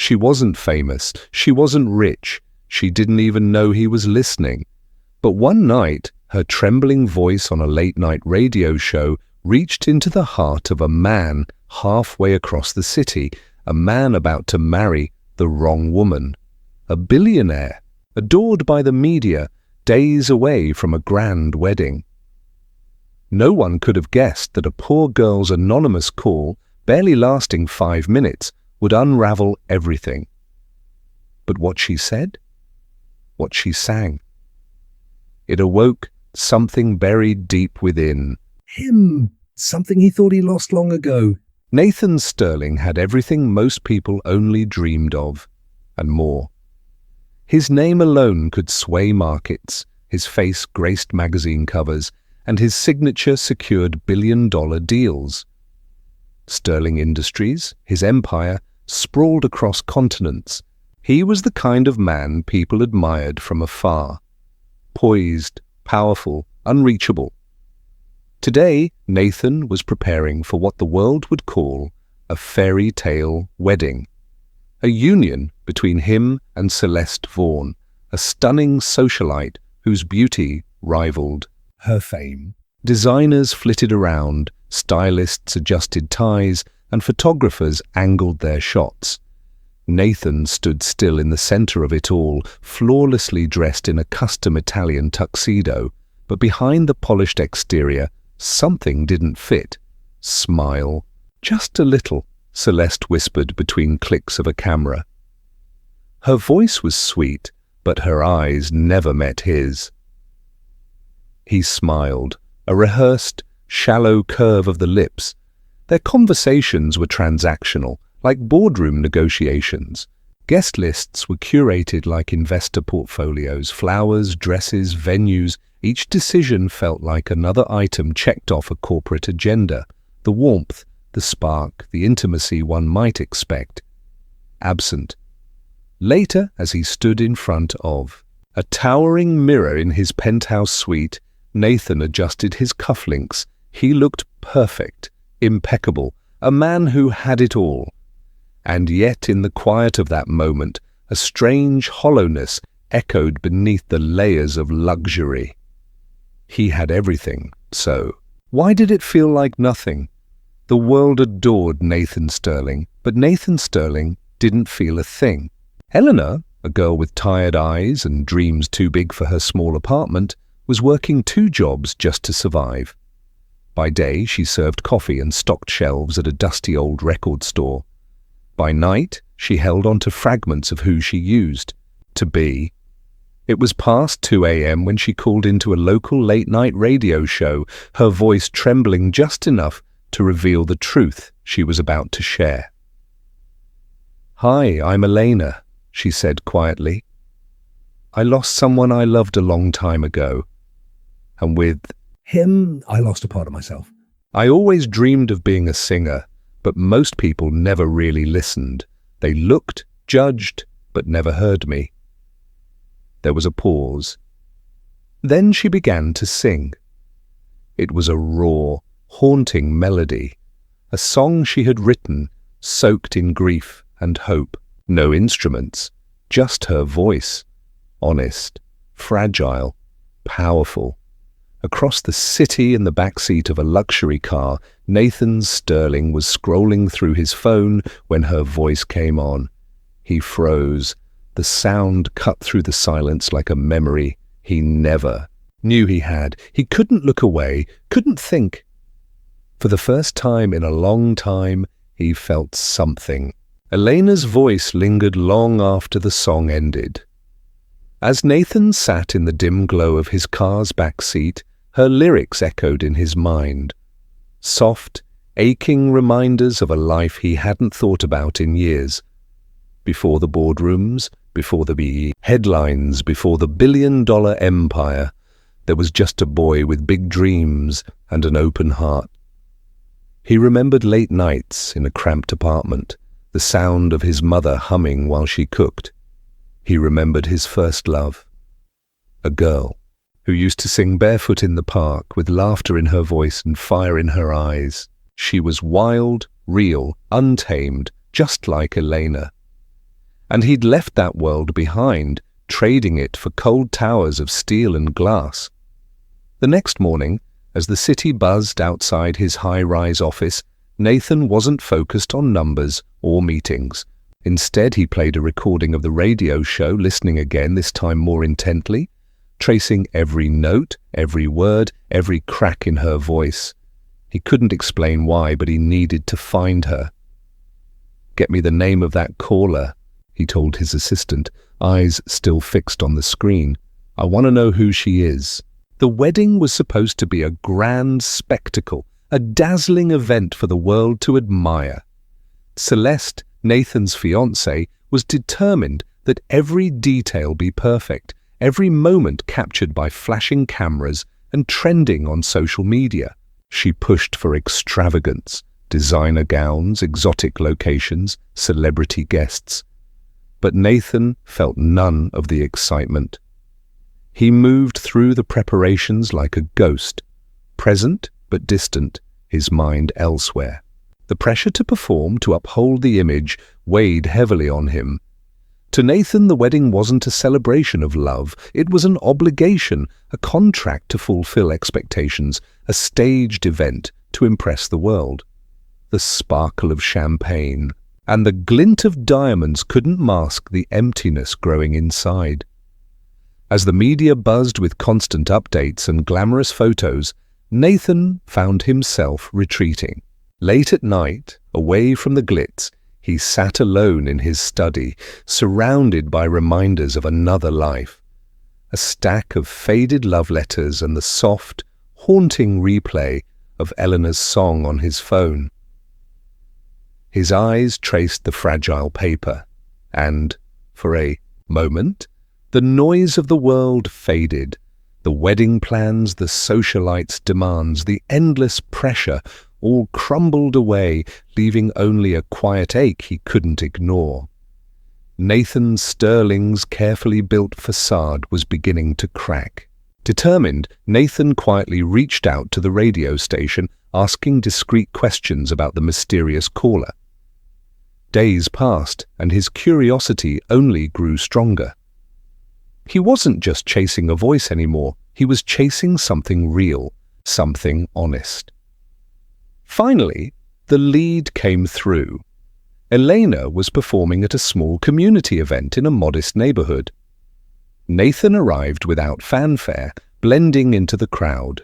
She wasn't famous, she wasn't rich, she didn't even know he was listening. But one night, her trembling voice on a late-night radio show reached into the heart of a man halfway across the city, a man about to marry the wrong woman. A billionaire, adored by the media, days away from a grand wedding. No one could have guessed that a poor girl's anonymous call, barely lasting 5 minutes, would unravel everything. But what she said? What she sang? It awoke something buried deep within. Something he thought he lost long ago. Nathan Sterling had everything most people only dreamed of, and more. His name alone could sway markets, his face graced magazine covers, and his signature secured billion-dollar deals. Sterling Industries, his empire, sprawled across continents. He was the kind of man people admired from afar. Poised, powerful, unreachable. Today, Nathan was preparing for what the world would call a fairy tale wedding. A union between him and Celeste Vaughan, a stunning socialite whose beauty rivaled Her fame. Designers flitted around, stylists adjusted ties, and photographers angled their shots. Nathan stood still in the center of it all, flawlessly dressed in a custom Italian tuxedo, but behind the polished exterior, something didn't fit. Smile. Just a little, Celeste whispered between clicks of a camera. Her voice was sweet, but her eyes never met his. He smiled, a rehearsed, shallow curve of the lips. Their conversations were transactional, like boardroom negotiations. Guest lists were curated like investor portfolios, flowers, dresses, venues. Each decision felt like another item checked off a corporate agenda. The warmth, the spark, the intimacy one might expect. Absent. Later, as he stood in front of a towering mirror in his penthouse suite, Nathan adjusted his cufflinks. He looked perfect, impeccable, a man who had it all. And yet in the quiet of that moment, a strange hollowness echoed beneath the layers of luxury. He had everything, so why did it feel like nothing? The world adored Nathan Sterling, but Nathan Sterling didn't feel a thing. Eleanor, a girl with tired eyes and dreams too big for her small apartment, was working 2 jobs just to survive. By day, she served coffee and stocked shelves at a dusty old record store. By night, she held on to fragments of who she used to be. It was past 2 a.m. when she called into a local late-night radio show, her voice trembling just enough to reveal the truth she was about to share. "Hi, I'm Elena," she said quietly. "I lost someone I loved a long time ago. And with him, I lost a part of myself. I always dreamed of being a singer, but most people never really listened. They looked, judged, but never heard me." There was a pause. Then she began to sing. It was a raw, haunting melody, a song she had written, soaked in grief and hope. No instruments, just her voice. Honest, fragile, powerful. Across the city in the backseat of a luxury car, Nathan Sterling was scrolling through his phone when her voice came on. He froze. The sound cut through the silence like a memory he never knew he had. He couldn't look away, couldn't think. For the first time in a long time, he felt something. Elena's voice lingered long after the song ended. As Nathan sat in the dim glow of his car's back seat, her lyrics echoed in his mind. Soft, aching reminders of a life he hadn't thought about in years. Before the boardrooms, before the headlines, before the billion-dollar empire, there was just a boy with big dreams and an open heart. He remembered late nights in a cramped apartment, the sound of his mother humming while she cooked. He remembered his first love, a girl who used to sing barefoot in the park with laughter in her voice and fire in her eyes. She was wild, real, untamed, just like Elena. and he'd left that world behind, trading it for cold towers of steel and glass. The next morning, as the city buzzed outside his high-rise office, Nathan wasn't focused on numbers or meetings. Instead, he played a recording of the radio show, listening again, this time more intently, tracing every note, every word, every crack in her voice. He couldn't explain why, but he needed to find her. "Get me the name of that caller," he told his assistant, eyes still fixed on the screen. "I want to know who she is." The wedding was supposed to be a grand spectacle, a dazzling event for the world to admire. Celeste, Nathan's fiancée, was determined that every detail be perfect, every moment captured by flashing cameras and trending on social media. She pushed for extravagance, designer gowns, exotic locations, celebrity guests. But Nathan felt none of the excitement. He moved through the preparations like a ghost, present but distant, his mind elsewhere. The pressure to perform, to uphold the image, weighed heavily on him. To Nathan, the wedding wasn't a celebration of love. It was an obligation, a contract to fulfill expectations, a staged event to impress the world. The sparkle of champagne and the glint of diamonds couldn't mask the emptiness growing inside. As the media buzzed with constant updates and glamorous photos, Nathan found himself retreating. Late at night, away from the glitz, he sat alone in his study, surrounded by reminders of another life. A stack of faded love letters and the soft, haunting replay of Eleanor's song on his phone. His eyes traced the fragile paper, and, for a moment, the noise of the world faded. The wedding plans, the socialite's demands, the endless pressure all crumbled away, leaving only a quiet ache he couldn't ignore. Nathan Sterling's carefully built facade was beginning to crack. Determined, Nathan quietly reached out to the radio station, asking discreet questions about the mysterious caller. Days passed, and his curiosity only grew stronger. He wasn't just chasing a voice anymore, he was chasing something real, something honest. Finally, the lead came through. Elena was performing at a small community event in a modest neighborhood. Nathan arrived without fanfare, blending into the crowd.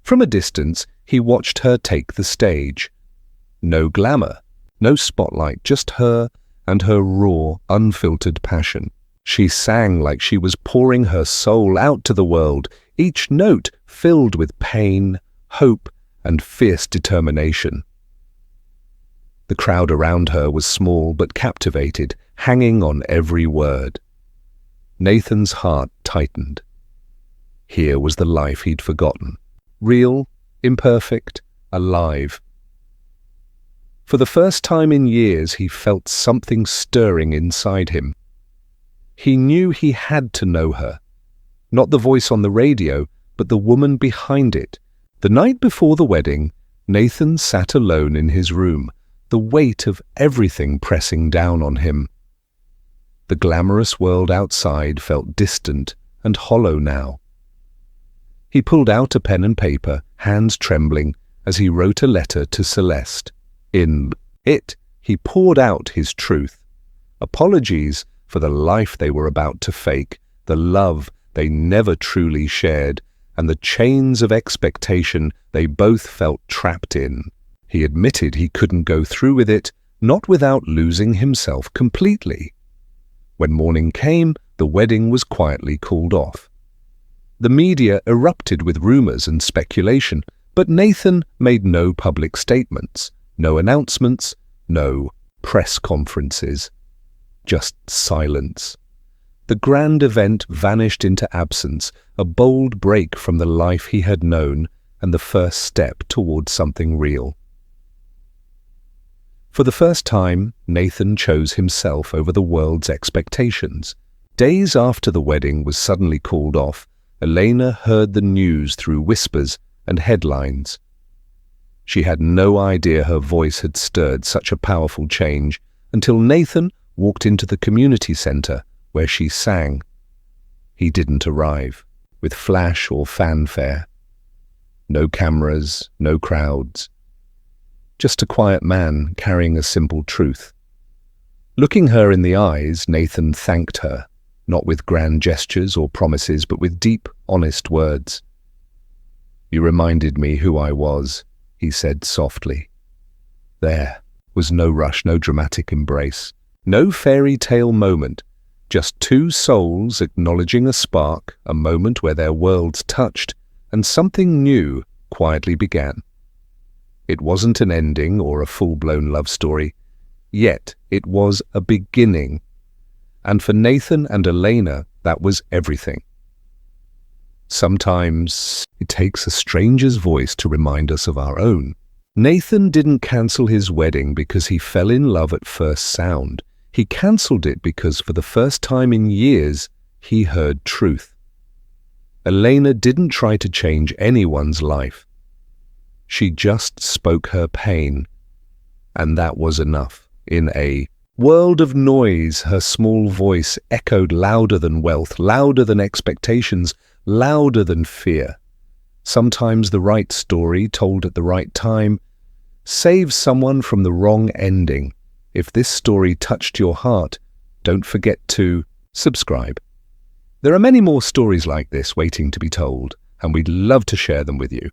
From a distance, he watched her take the stage. No glamour, no spotlight, just her and her raw, unfiltered passion. She sang like she was pouring her soul out to the world, each note filled with pain, hope, and fierce determination. The crowd around her was small but captivated, hanging on every word. Nathan's heart tightened. Here was the life he'd forgotten. Real, imperfect, alive. For the first time in years, he felt something stirring inside him. He knew he had to know her. Not the voice on the radio, but the woman behind it. The night before the wedding, Nathan sat alone in his room, the weight of everything pressing down on him. The glamorous world outside felt distant and hollow now. He pulled out a pen and paper, hands trembling, as he wrote a letter to Celeste. In it, he poured out his truth. Apologies for the life they were about to fake, the love they never truly shared, and the chains of expectation they both felt trapped in. He admitted he couldn't go through with it, not without losing himself completely. When morning came, the wedding was quietly called off. The media erupted with rumors and speculation, but Nathan made no public statements, no announcements, no press conferences. Just silence. The grand event vanished into absence, a bold break from the life he had known and the first step towards something real. For the first time, Nathan chose himself over the world's expectations. Days after the wedding was suddenly called off, Elena heard the news through whispers and headlines. She had no idea her voice had stirred such a powerful change until Nathan walked into the community center where she sang. He didn't arrive, with flash or fanfare. No cameras, no crowds. Just a quiet man carrying a simple truth. Looking her in the eyes, Nathan thanked her, not with grand gestures or promises, but with deep, honest words. "You reminded me who I was," he said softly. There was no rush, no dramatic embrace, no fairy tale moment, just two souls acknowledging a spark, a moment where their worlds touched, and something new quietly began. It wasn't an ending or a full-blown love story, yet it was a beginning. And for Nathan and Elena, that was everything. Sometimes it takes a stranger's voice to remind us of our own. Nathan didn't cancel his wedding because he fell in love at first sound. He cancelled it because for the first time in years, he heard truth. Elena didn't try to change anyone's life. She just spoke her pain, and that was enough. In a world of noise, her small voice echoed louder than wealth, louder than expectations, louder than fear. Sometimes the right story, told at the right time, saves someone from the wrong ending. If this story touched your heart, don't forget to subscribe. There are many more stories like this waiting to be told, and we'd love to share them with you.